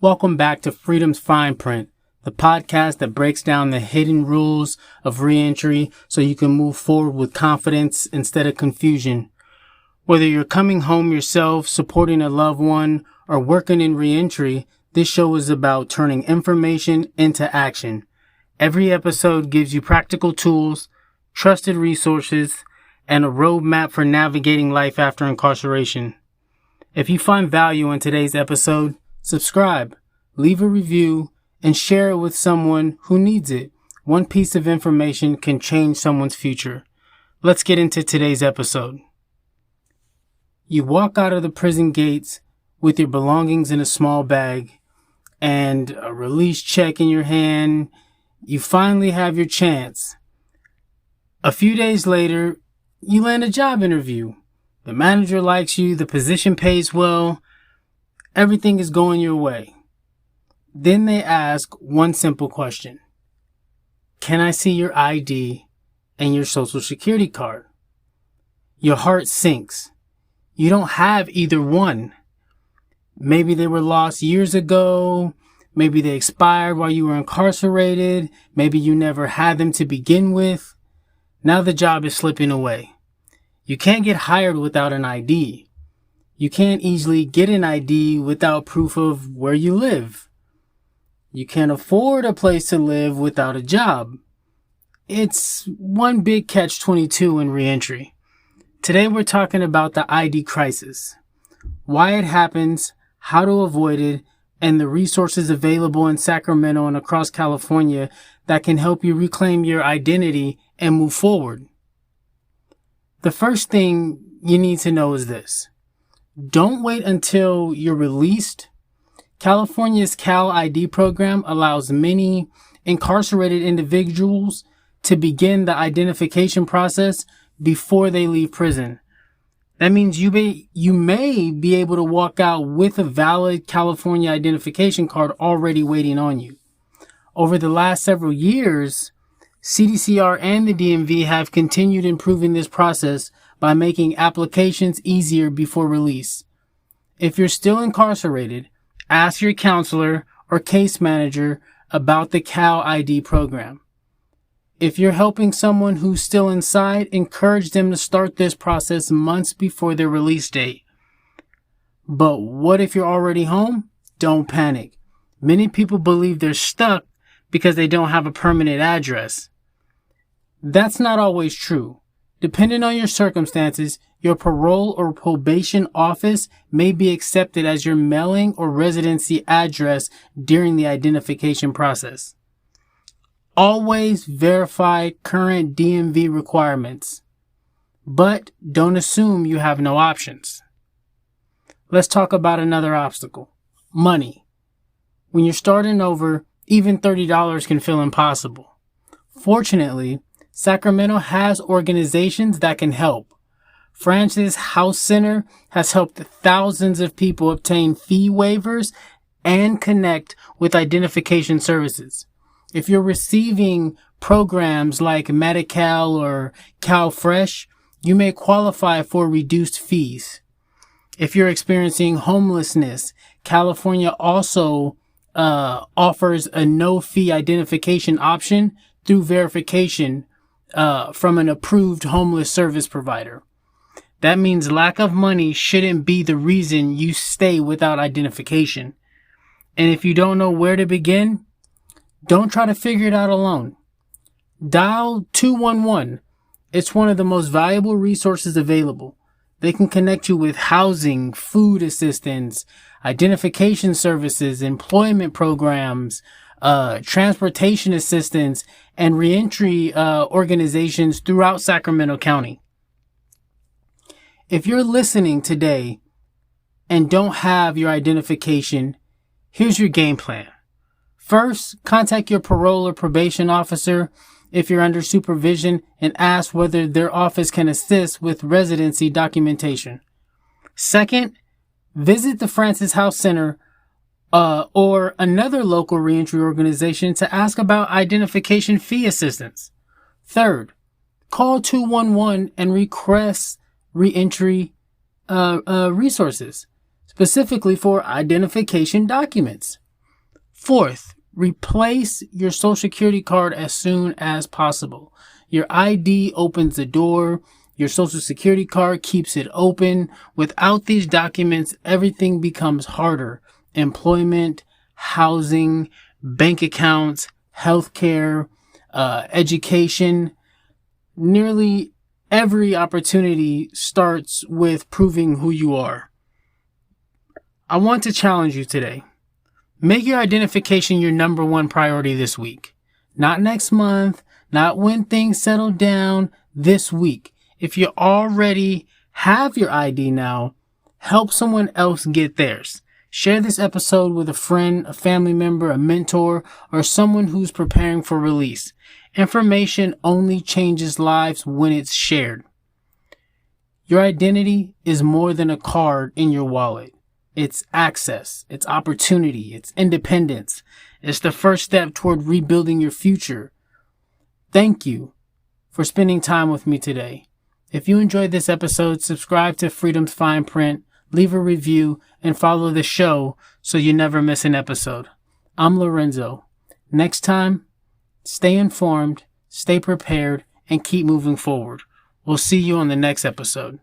Welcome back to Freedom's Fine Print, the podcast that breaks down the hidden rules of reentry so you can move forward with confidence instead of confusion. Whether you're coming home yourself, supporting a loved one, or working in reentry, this show is about turning information into action. Every episode gives you practical tools, trusted resources, and a roadmap for navigating life after incarceration. If you find value in today's episode, subscribe, leave a review, and share it with someone who needs it. One piece of information can change someone's future. Let's get into today's episode. You walk out of the prison gates with your belongings in a small bag and a release check in your hand. You finally have your chance. A few days later, you land a job interview. The manager likes you, the position pays well, everything is going your way. Then they ask one simple question. Can I see your ID and your social security card? Your heart sinks. You don't have either one. Maybe they were lost years ago. Maybe they expired while you were incarcerated. Maybe you never had them to begin with. Now the job is slipping away. You can't get hired without an ID. You can't easily get an ID without proof of where you live. You can't afford a place to live without a job. It's one big catch-22 in reentry. Today we're talking about the ID crisis, why it happens, how to avoid it, and the resources available in Sacramento and across California that can help you reclaim your identity and move forward. The first thing you need to know is this. Don't wait until you're released. California's Cal ID program allows many incarcerated individuals to begin the identification process before they leave prison. That means you may be able to walk out with a valid California identification card already waiting on you. Over the last several years, CDCR and the DMV have continued improving this process by making applications easier before release. If you're still incarcerated, ask your counselor or case manager about the Cal ID program. If you're helping someone who's still inside, encourage them to start this process months before their release date. But what if you're already home? Don't panic. Many people believe they're stuck because they don't have a permanent address. That's not always true. Depending on your circumstances, your parole or probation office may be accepted as your mailing or residency address during the identification process. Always verify current DMV requirements, but don't assume you have no options. Let's talk about another obstacle, money. When you're starting over, even $30 can feel impossible. Fortunately, Sacramento has organizations that can help. Francis House Center has helped thousands of people obtain fee waivers and connect with identification services. If you're receiving programs like Medi-Cal or CalFresh, you may qualify for reduced fees. If you're experiencing homelessness, California also offers a no-fee identification option through verification from an approved homeless service provider. That means lack of money shouldn't be the reason you stay without identification. And if you don't know where to begin, don't try to figure it out alone. Dial 211. It's one of the most valuable resources available. They can connect you with housing, food assistance, identification services, employment programs, transportation assistance, and reentry organizations throughout Sacramento County. If you're listening today and don't have your identification, here's your game plan. First, contact your parole or probation officer if you're under supervision and ask whether their office can assist with residency documentation. Second, visit the Francis House Center or another local reentry organization to ask about identification fee assistance. Third, call 211 and request reentry resources, specifically for identification documents. Fourth, replace your social security card as soon as possible. Your ID opens the door. Your social security card keeps it open. Without these documents, everything becomes harder. Employment, housing, bank accounts, healthcare, education. Nearly every opportunity starts with proving who you are. I want to challenge you today. Make your identification your number one priority this week. Not next month, not when things settle down, this week. If you already have your ID now, help someone else get theirs. Share this episode with a friend, a family member, a mentor, or someone who's preparing for release. Information only changes lives when it's shared. Your identity is more than a card in your wallet. It's access, it's opportunity, it's independence. It's the first step toward rebuilding your future. Thank you for spending time with me today. If you enjoyed this episode, subscribe to Freedom's Fine Print, leave a review, and follow the show so you never miss an episode. I'm Larenzo. Next time, stay informed, stay prepared, and keep moving forward. We'll see you on the next episode.